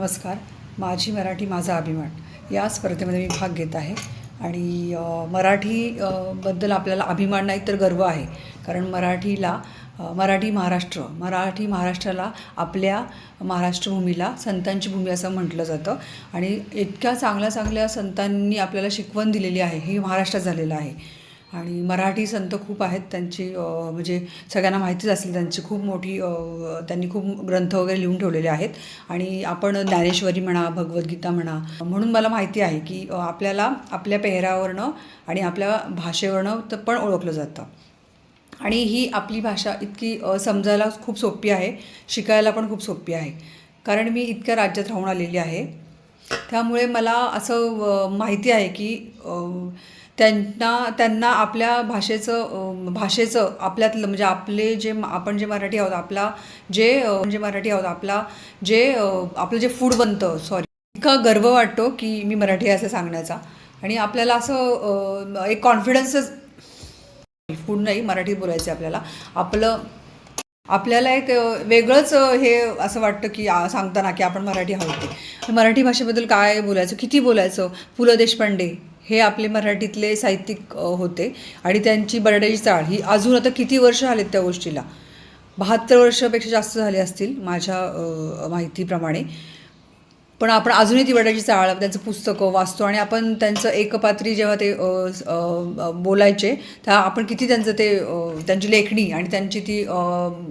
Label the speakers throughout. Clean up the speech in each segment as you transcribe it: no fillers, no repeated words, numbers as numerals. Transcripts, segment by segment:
Speaker 1: नमस्कार. माझी मराठी माझा अभिमान या स्पर्धेमध्ये मी भाग घेत आहे आणि मराठी बद्दल आपल्याला अभिमान नाही तर गर्व आहे. कारण मराठी महाराष्ट्राला आपल्या महाराष्ट्रभूमीला संतांची भूमी असं म्हटलं जातं आणि इतक्या चांगल्या चांगल्या संतांनी आपल्याला शिकवण दिलेली आहे. हे महाराष्ट्रात झालेलं आहे आणि मराठी संत खूप आहेत. त्यांची म्हणजे सगळ्यांना माहितीच असेल, त्यांची खूप मोठी त्यांनी खूप ग्रंथ वगैरे लिहून ठेवलेले आहेत आणि आपण ज्ञानेश्वरी म्हणा, भगवद्गीता म्हणा, म्हणून मला माहिती आहे की आपल्याला आपल्या पेहरावरनं आणि आपल्या भाषेवरनं तर पण ओळखलं जातं. आणि ही आपली भाषा इतकी समजायला खूप सोपी आहे, शिकायला पण खूप सोपी आहे. कारण मी इतक्या राज्यात राहून आलेली आहे, त्यामुळे मला असं माहिती आहे की त्यांना आपल्या भाषेचं आपल्यातलं म्हणजे आपण जे मराठी आहोत आपलं जे फूड बनतं, इतका गर्व वाटतो की मी मराठी आहे असं सांगण्याचा. आणि आपल्याला असं एक कॉन्फिडन्सच, फूड नाही मराठीत बोलायचं आपल्याला, आपल्याला एक वेगळंच हे असं वाटतं की सांगताना की आपण मराठी आहोत. ते मराठी भाषेबद्दल काय बोलायचं, किती बोलायचं. पु ल देशपांडे हे आपले मराठीतले साहित्यिक होते आणि त्यांची बर्डाची चाळ ही अजून आता किती वर्ष झालेत त्या गोष्टीला, 72 वर्षापेक्षा जास्त झाले असतील माझ्या माहितीप्रमाणे. पण आपण अजूनही ती बर्डाची चाळ, त्यांचं पुस्तकं वाचतो आणि आपण त्यांचं एकपात्री जेव्हा ते बोलायचे तेव्हा आपण किती त्यांची लेखणी आणि त्यांची ती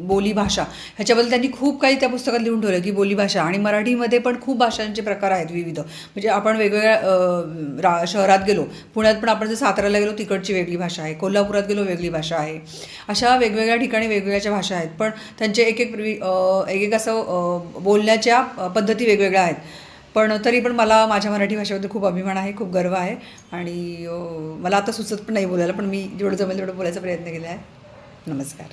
Speaker 1: बोली भाषा ह्याच्याबद्दल त्यांनी खूप काही त्या पुस्तकात लिहून ठेवलं की बोली भाषा. आणि मराठीमध्ये पण खूप भाषांचे प्रकार आहेत विविध. म्हणजे आपण वेगवेगळ्या शहरात गेलो, पुण्यात पण आपण जर साताऱ्याला गेलो तिकडची वेगळी भाषा आहे, कोल्हापुरात गेलो वेगळी भाषा आहे. अशा वेगवेगळ्या ठिकाणी वेगवेगळ्या भाषा आहेत, पण त्यांचे एक असं बोलण्याच्या पद्धती वेगवेगळ्या आहेत. पण तरी पण मला माझ्या मराठी भाषेबद्दल खूप अभिमान आहे, खूप गर्व आहे. आणि मला आता सुचत पण नाही बोलायला, पण मी जेवढं जमेल तेवढं बोलायचा प्रयत्न केला आहे. नमस्कार.